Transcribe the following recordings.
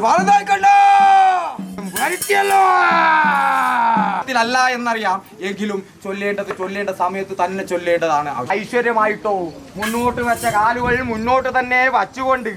വലുതായി കണ്ടോ ല്ല എന്നറിയാം. എങ്കിലും ചൊല്ലേണ്ട സമയത്ത് തന്നെ ചൊല്ലേണ്ടതാണ്. ഐശ്വര്യമായിട്ടോ മുന്നോട്ട് വെച്ച കാലുകൾ മുന്നോട്ട് തന്നെ വച്ചുകൊണ്ട്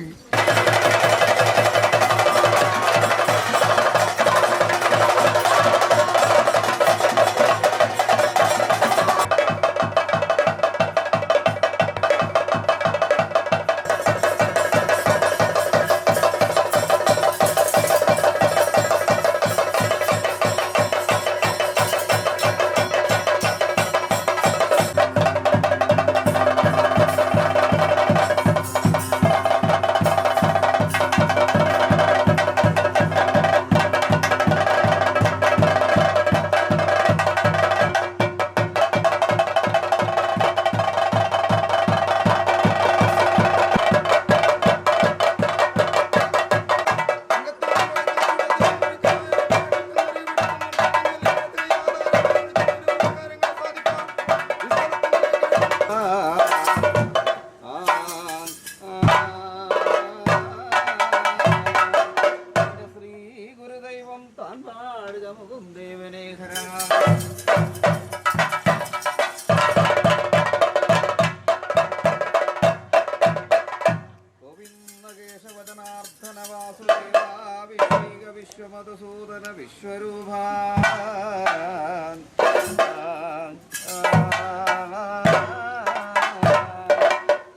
വിശ്വമധുസൂദന വിശ്വരൂപാ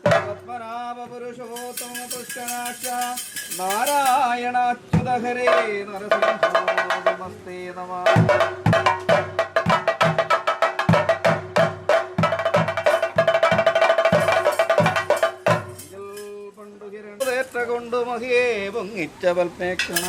പത്മനാഭ പുരുഷോത്തമ പുഷ്കരാക്ഷ നാരായണാച്യുത ഹരേ നരസിംഹോ നമസ്തേ നമഃ. കൊണ്ട് മഹിയേ പൊങ്ങിച്ച പൽപ്പേക്ഷണ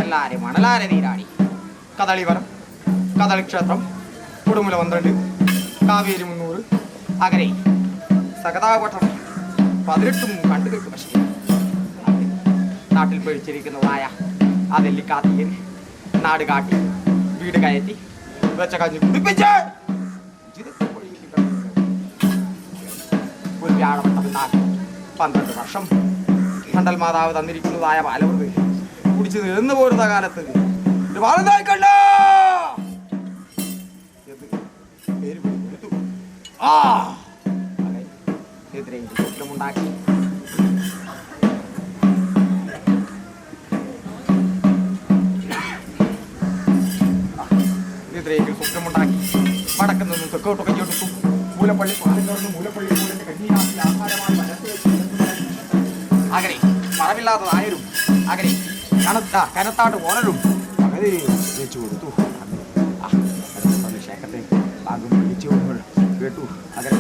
മണലാരെ മണലാരെ നീരാടി. കദളിവനം, കദളിക്ഷേത്രം, കൊടുമുല 12, കാവേരി 300, അകരെ സകതാപട്ടണം 18 കണ്ടു കേട്ടു. പക്ഷേ നാട്ടിൽ പൊഴിച്ചിരിക്കുന്നതായ ആ നെല്ലിക്കാത്തിയിൽ നാട് കാട്ടി വീട് കയറ്റി വെച്ച കഞ്ഞി കുടിപ്പിച്ച് ഒരു വ്യാഴപ്പെട്ട 12 വർഷം കണ്ടൽ മാതാവ് തന്നിരിക്കുന്നതായ പാലവൃത് കുടിച്ച് നിന്നു പോരുന്ന കാലത്ത് ഒരു വാളനായിക്കണ്ട സ്വപ്നമുണ്ടാക്കി. നിദ്രയെങ്കിൽ സ്വപ്നമുണ്ടാക്കി വടക്ക് നിന്ന് തെക്കോട്ടൊക്കെ ഞെടുത്തു. മൂലപ്പള്ളി പാലക്കാട് മൂലപ്പള്ളി കഞ്ഞിയാക്കി ആഹാരമായി അങ്ങനെ മറവില്ലാത്തതായരും അങ്ങനെ കനത്താട്ട് ഓരലും അങ്ങനെ വെച്ചു കൊടുത്തു. ക്ഷേത്രത്തെ ഭാഗം വിളിച്ചു കേട്ടു. അങ്ങനെ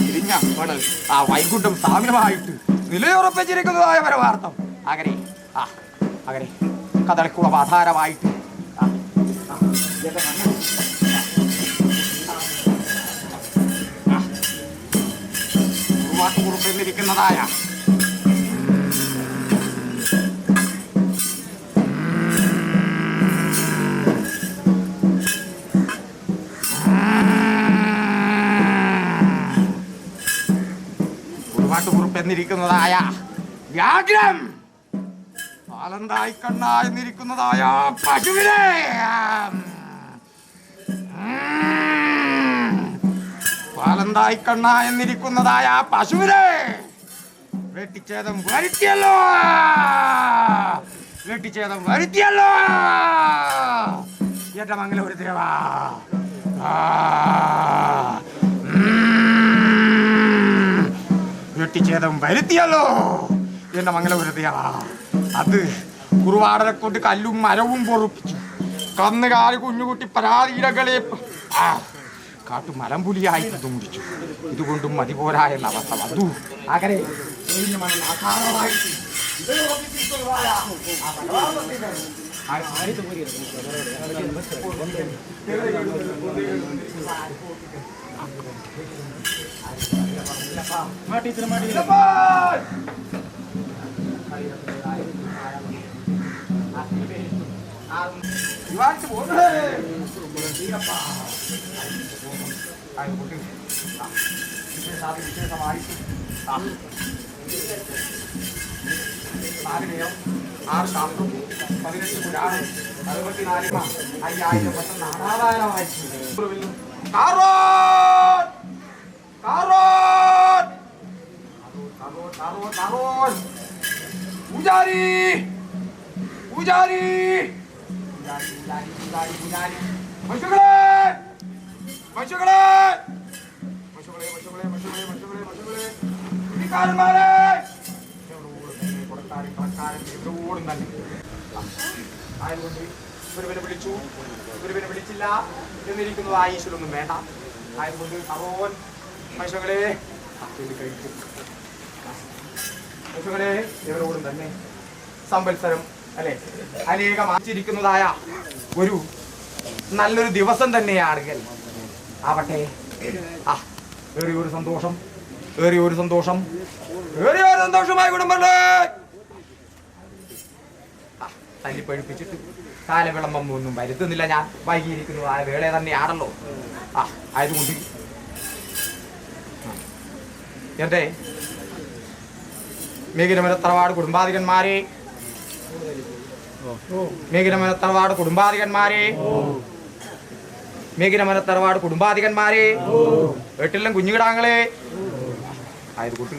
തിരിഞ്ഞ മണൽ ആ വൈകുണ്ഠം സാമ്യമായിട്ട് നിലയുറപ്പിച്ചിരിക്കുന്നതായ പരമാർത്ഥം അങ്ങനെ അങ്ങനെ കദളിക്കുളം ആധാരമായിട്ട് കുറുപ്പിന്നിരിക്കുന്നതായ കുറുപ്പെന്നിരിക്കുന്നതായ വ്യാഘ്രം പാലന്തായി കണ്ണ എന്നിരിക്കുന്നതായ പശുവിനെ പാലന്തായി കണ്ണ എന്നിരിക്കുന്നതായ പശുവിനെ വെട്ടിച്ചേദം വരുത്തിയല്ലോ എന്റെ മംഗലൂര് ദേവാ. വെട്ടിച്ചേദം വരുത്തിയല്ലോ എന്റെ മംഗലൂര് ദേവാ. അത് കുറുവാടനെ കൊണ്ട് കല്ലും മരവും പൊറുപ്പിച്ചു. കന്നുകാലി കുഞ്ഞുകുട്ടി പരാതികളെ കാട്ടു മലമ്പുലിയായിട്ട് തുമ്പിച്ചു. ഇതുകൊണ്ടും മതിപോരായുള്ള അവസ്ഥ വന്നു. അങ്ങനെ ആറ് ശാസ്ത്രം 18 പുരാണം 64 5000 വർഷം നാടാധാരമായി പൂജാരി പൂജാരി പശുക്കളെ പശുക്കളെ പശുക്കളെ പശുക്കളെ പശുക്കളെ പശുക്കളെ പശുക്കളെ കുട്ടിക്കാരന്മാരെ ഓടും തന്നെ ആയതുകൊണ്ട് ഗുരുവിനെ വിളിച്ചു. ഗുരുവിനെ വിളിച്ചില്ല എന്നിരിക്കുന്നത് ആ ഈശ്വരൊന്നും വേണ്ട. ആയതുകൊണ്ട് അവൻ പശുക്കളെ കഴിച്ചു. പശുക്കളെ ഇവരോടും തന്നെ സംവത്സരം അല്ലെ അനേകം ആചരിക്കുന്നതായ ഒരു നല്ലൊരു ദിവസം തന്നെയാണെങ്കിൽ ആവട്ടെ. ഏറിയൊരു സന്തോഷം ഏറിയൊരു സന്തോഷം ഏറിയൊരു സന്തോഷമായ കുടുംബങ്ങളെ തല്ലിപ്പഴിപ്പിച്ചിട്ട് കാലവിളമ്പം ഒന്നും വരുത്തുന്നില്ല. ഞാൻ വൈകിയിരിക്കുന്നു ആ വേള തന്നെയാണല്ലോ. ആയതുകൊണ്ട് എന്റെ മേഘിരമരത്തറവാട് കുടുംബാധികന്മാരെ മേഘിരമരത്തറവാട് കുടുംബാധികന്മാരെ മേഘിരമരത്തറവാട് കുടുംബാധികന്മാരെ വീട്ടിലും കുഞ്ഞുകിടാങ്ങളെ ആയതുകൊണ്ട്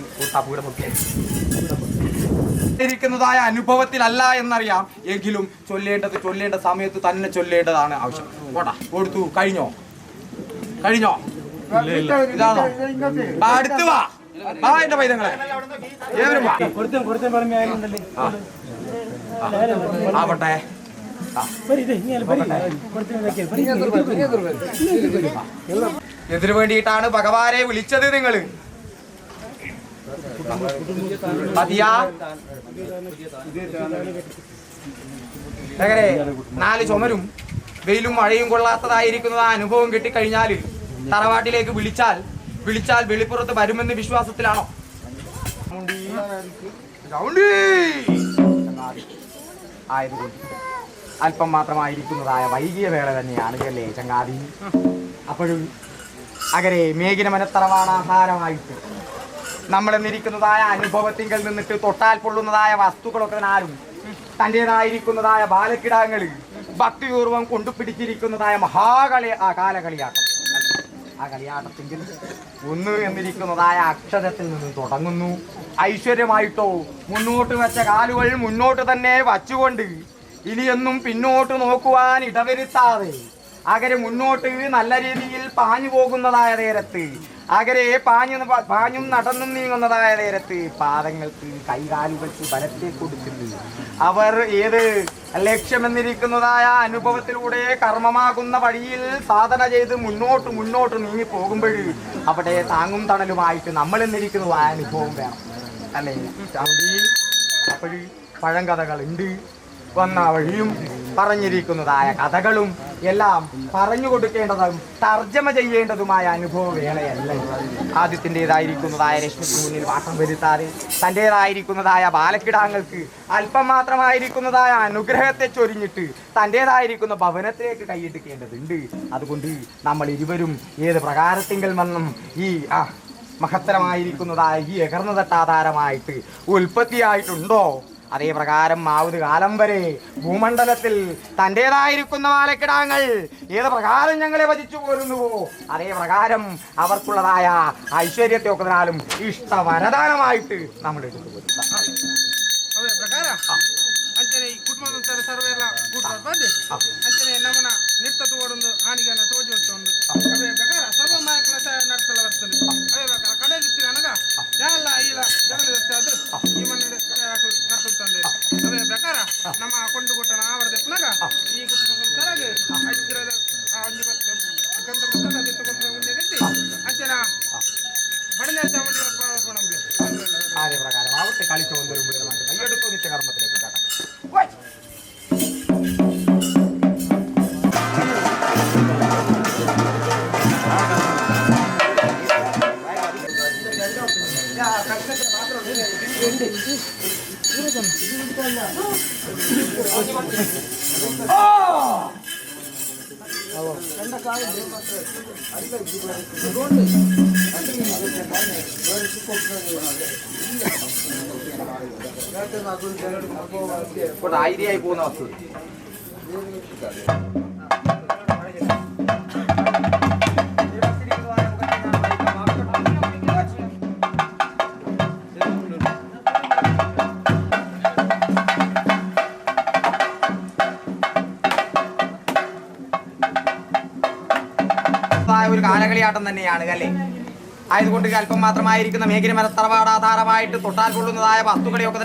ിരിക്കുന്നതായ അനുഭവത്തിലല്ല എന്നറിയാം. എങ്കിലും ചൊല്ലേണ്ട സമയത്ത് തന്നെ ചൊല്ലേണ്ടതാണ് ആവശ്യം. പോട്ടാ കൊടുത്തു. കഴിഞ്ഞോ ഇതാണോ? അടുത്ത് വാ എന്റെ പൈതങ്ങളെ ഏവരും ആവട്ടെ. എന്തിനു വേണ്ടിയിട്ടാണ് ഭഗവാനെ വിളിച്ചത്? നിങ്ങൾ മതിയാ എങ്ങനെ 4 ചുമരും വെയിലും മഴയും കൊള്ളാത്തതായിരിക്കുന്നത് ആ അനുഭവം കിട്ടിക്കഴിഞ്ഞാൽ തറവാട്ടിലേക്ക് വിളിച്ചാൽ വെളിപ്പുറത്ത് വരുമെന്ന് വിശ്വാസത്തിലാണോ? ആയതുകൊണ്ട് അല്പം മാത്രമായിരിക്കുന്നതായ വൈകിയ വേള തന്നെയാണ് അല്ലേ ചങ്ങാതി? അപ്പോഴും അകരെ മേഘിന മനത്തറവാണാധാരമായിട്ട് നമ്മളെന്നിരിക്കുന്നതായ അനുഭവത്തിങ്കിൽ നിന്നിട്ട് തൊട്ടാൽ പൊള്ളുന്നതായ വസ്തുക്കളൊക്കെ ആരും തൻ്റെതായിരിക്കുന്നതായ ബാലക്കിടാങ്ങൾ ഭക്തിപൂർവം കൊണ്ടുപിടിച്ചിരിക്കുന്നതായ കാലകളിയാട്ടം. ആ കളിയാട്ടത്തിൽ ഒന്ന് എന്നിരിക്കുന്നതായ അക്ഷരത്തിൽ നിന്ന് തുടങ്ങുന്നു. ഐശ്വര്യമായിട്ടോ മുന്നോട്ട് വെച്ച കാലുകൾ മുന്നോട്ട് തന്നെ വച്ചുകൊണ്ട് ഇനിയൊന്നും പിന്നോട്ട് നോക്കുവാൻ ഇടവരുത്താതെ അകരെ മുന്നോട്ട് നല്ല രീതിയിൽ പാഞ്ഞു പോകുന്നതായ നേരത്ത് അകരെ പാഞ്ഞും നടന്നും നീങ്ങുന്നതായ നേരത്ത് പാദങ്ങൾക്ക് കൈകാലുകൾക്ക് ബലത്തെ കൊടുക്കുന്നു. അവർ ഏത് ലക്ഷ്യമെന്നിരിക്കുന്നതായ അനുഭവത്തിലൂടെ കർമ്മമാകുന്ന വഴിയിൽ സാധന ചെയ്ത് മുന്നോട്ട് നീങ്ങി പോകുമ്പോൾ അവിടെ താങ്ങും തണലുമായിട്ട് നമ്മൾ എന്നിരിക്കുന്നതായ അനുഭവം വേണം അല്ലേ? അപ്പോൾ പഴങ്കഥകളുണ്ട്, വന്ന വഴിയും പറഞ്ഞിരിക്കുന്നതായ കഥകളും എല്ലാം പറഞ്ഞു കൊടുക്കേണ്ടതും തർജ്ജമ ചെയ്യേണ്ടതുമായ അനുഭവ വേളയല്ല. ആദ്യത്തിൻ്റെതായിരിക്കുന്നതായ രശ്മിക്ക് മുന്നിൽ വാട്ടം വരുത്താതെ തൻ്റേതായിരിക്കുന്നതായ ബാലക്കിടാങ്ങൾക്ക് അല്പം മാത്രമായിരിക്കുന്നതായ അനുഗ്രഹത്തെ ചൊരിഞ്ഞിട്ട് തൻ്റേതായിരിക്കുന്ന ഭവനത്തിലേക്ക് കൈയെടുക്കേണ്ടതുണ്ട്. അതുകൊണ്ട് നമ്മൾ ഇരുവരും ഏത് പ്രകാരത്തിങ്കിൽ വന്നും ഈ മഹത്തരമായിരിക്കുന്നതായ ഈ എകർന്നു തട്ടാധാരമായിട്ട് ഉൽപ്പത്തിയായിട്ടുണ്ടോ അതേ പ്രകാരം ആവത് കാലം വരെ ഭൂമണ്ഡലത്തിൽ തൻ്റേതായിരിക്കുന്ന ബാലക്കിടാങ്ങൾ ഏത് പ്രകാരം ഞങ്ങളെ വധിച്ചു പോരുന്നുവോ അതേ പ്രകാരം അവർക്കുള്ളതായ ഐശ്വര്യത്തെ ഒക്കെന്നാലും ഇഷ്ടവരദാനമായിട്ട് നമ്മൾ എടുത്തു പോരും. ಅಂಚನೆ ಈ ಕುಟುಂಬದ ಸರ್ವೆಲ್ಲ ಕೂಡ್ಬಾರ್ದು ಬಂದೆ ಅಂಚನೆ ನಮ್ಮನ ನಿರ್ತತ್ತು ಓಡೊಂದು ಹಾನಿಗನ ತೋಜು ಹೊತ್ತೊಂದು ಅವೇ ಪ್ರಕಾರ ಸರ್ವ ಮಾಯಕಲ ನಡ್ತಲ್ಲ ಬರ್ತದೆ ಅವೇ ಪ್ರಕಾರ ಕಡೆ ದಿಸ್ತಿಗೆ ನನಗ ಎಲ್ಲ ಇಲ್ಲ ಜಗದ ಆದ್ರೆ ಈ ಮನೆ ನಡ್ತಂದೆ ಅವೇ ಪ್ರಕಾರ ನಮ್ಮ ಕೊಂಡು ಕೊಟ್ಟನ ಆವರದೆ ಪುನಗ ಈ ಕುಟುಂಬದ ಸರಗೆ ಐತಿರದ ಒಂದು ಗಂಟ ಬರ್ತದೆ ಅದಕ್ಕೆ ಕೊಟ್ಟು ಮುಂದೆ ಗಟ್ಟಿ ಅಂಚನ ಬಡನೆ ಚಾಮುಂಡಿ അതേ പ്രകാരം ആവട്ടെ കളിച്ചു കൊണ്ടുവരുമ്പോൾ കൈയെടുത്തു നിത്യകർമ്മത്തിലേക്ക് ഐഡിയായി പോകുന്ന വസ്തു ഒരു കാലകളിയാട്ടം തന്നെയാണ് അല്ലേ? ആയതുകൊണ്ട് അല്പം മാത്രമായിരിക്കുന്ന മേഘിന മരത്തറവാടാധാരമായിട്ട് തൊട്ടാൽ കൊള്ളുന്നതായ വസ്തുക്കളെയൊക്കെ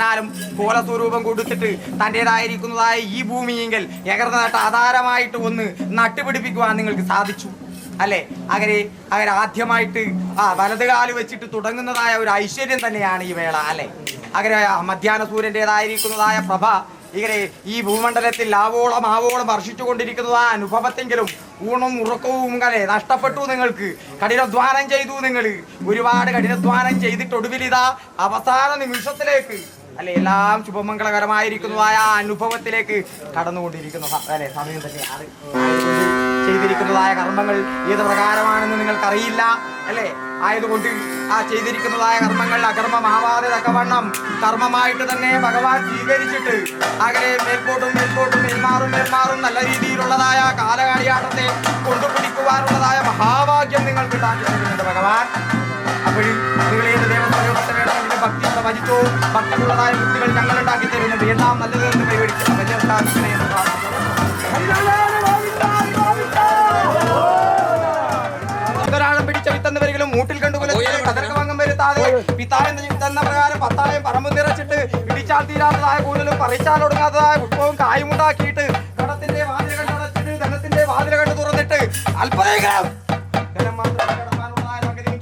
കോലസ്വരൂപം കൊടുത്തിട്ട് തൻ്റെതായിരിക്കുന്നതായ ഈ ഭൂമിയെങ്കിൽ എകർന്ന നട്ട ആധാരമായിട്ട് ഒന്ന് നട്ടുപിടിപ്പിക്കുവാൻ നിങ്ങൾക്ക് സാധിച്ചു അല്ലേ? അങ്ങനെ ആദ്യമായിട്ട് വലതുകാല് വെച്ചിട്ട് തുടങ്ങുന്നതായ ഒരു ഐശ്വര്യം തന്നെയാണ് ഈ വേള അല്ലേ? അങ്ങനെ മധ്യാഹ്ന സൂര്യൻ്റെതായിരിക്കുന്നതായ പ്രഭ ഇങ്ങനെ ഈ ഭൂമണ്ഡലത്തിൽ ആവോളം വർഷിച്ചു കൊണ്ടിരിക്കുന്നതായ അനുഭവത്തെങ്കിലും ഊണും ഉറക്കവും അല്ലെ നഷ്ടപ്പെട്ടു. നിങ്ങൾക്ക് കഠിനാധ്വാനം ചെയ്തു, നിങ്ങൾ ഒരുപാട് കഠിനാധ്വാനം ചെയ്തിട്ടൊടുവിലിതാ അവസാന നിമിഷത്തിലേക്ക് അല്ലെ എല്ലാം ശുഭമംഗളകരമായിരിക്കുന്നതായ അനുഭവത്തിലേക്ക് കടന്നുകൊണ്ടിരിക്കുന്ന അല്ലെ സമയം തന്നെയാണ്. ചെയ്തിരിക്കുന്നതായ കർമ്മങ്ങൾ ഏത് പ്രകാരമാണെന്ന് നിങ്ങൾക്കറിയില്ല അല്ലേ? ആയതുകൊണ്ട് ചെയ്തിരിക്കുന്നതായ കർമ്മങ്ങൾ അകർമ്മമാവാതെ തക്കവണ്ണം കർമ്മമായിട്ട് തന്നെ ഭഗവാൻ സ്വീകരിച്ചിട്ട് അങ്ങനെ മേൽപോട്ടും മേൽമാറും നല്ല രീതിയിലുള്ളതായ കാലകാളിയാട്ടത്തെ കൊണ്ടുപിടിക്കുവാനുള്ളതായ മഹാഭാഗ്യം നിങ്ങൾക്ക് ഉണ്ടാക്കിയിട്ടുണ്ട് ഭഗവാൻ. അപ്പോഴും നിങ്ങൾ ഏത് ദേവസ്വരൂപത്തെ വേണമെങ്കിലും ഭക്തി ഭജിച്ചോ ഭക്തിയുള്ളതായ വൃത്തികൾ ഞങ്ങൾ ഉണ്ടാക്കി തരുന്നുണ്ട്. എല്ലാം നല്ലത് എന്ന് കൈവരിച്ചു വലിയ സ്ഥാപിക്കണേ എന്ന് പ്രാർത്ഥിക്കുന്നു. പിടിച്ച വിത്തന്നവരിലും മൂട്ടിൽ കണ്ടുകൊല്ലുന്ന കതർക്കഭംഗം വരുത്താതെ പിത്തായെന്ന പ്രകാരം 10,000 പറമ്പ് നിറച്ചിട്ട് പിടിച്ചാൽ തീരാത്തതായ കൂടുതലും പറിച്ചാൽ ഒടുങ്ങാത്തതായ പുഷ്പവും കായും ഉണ്ടാക്കിയിട്ട് കടത്തിന്റെ വാതിലുകൾ അടച്ചിട്ട് ധനത്തിന്റെ വാതിലുകൾ തുറന്നിട്ട് അല്പതേക്കാം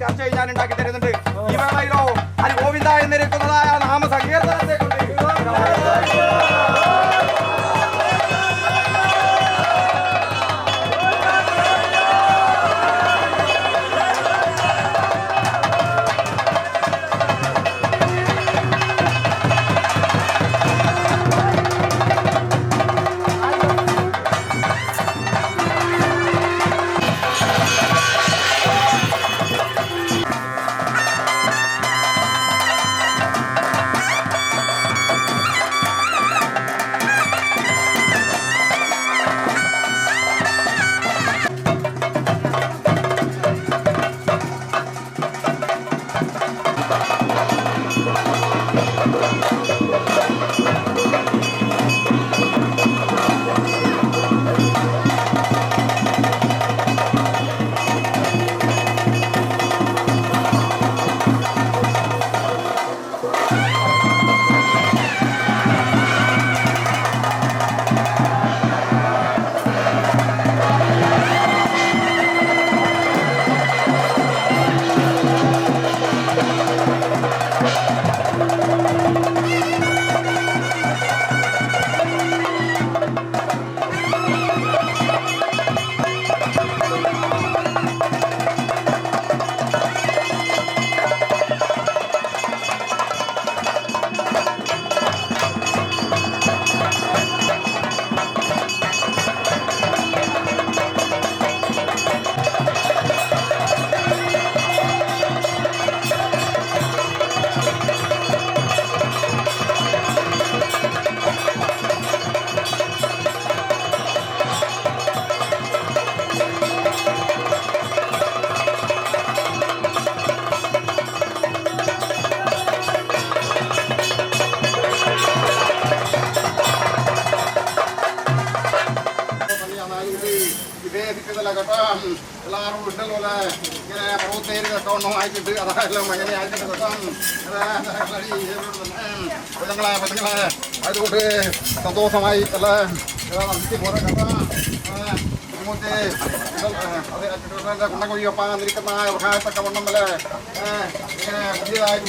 ചർച്ച ചെയ്യാൻ ഉണ്ടാക്കി തരുന്നുണ്ട്. ഈ വേളയിലോ അത് ഗോവിന്ദ എന്ന് ഉണ്ടല്ലോ ഇങ്ങനെ പ്രവൃത്തിയിൽ ഒന്നും അയച്ചിട്ട് അതെല്ലാം അങ്ങനെ അയച്ചിട്ട് വെക്കാം പറ്റുങ്ങളെ അതുകൊണ്ട് സന്തോഷമായി അല്ല പോലെ കുണ്ടം കൊഴിയൊപ്പാൻ നിൽക്കുന്ന പ്രകാശത്തൊക്കെ വണ്ണമ്മല് ഇങ്ങനെ പുതിയതായി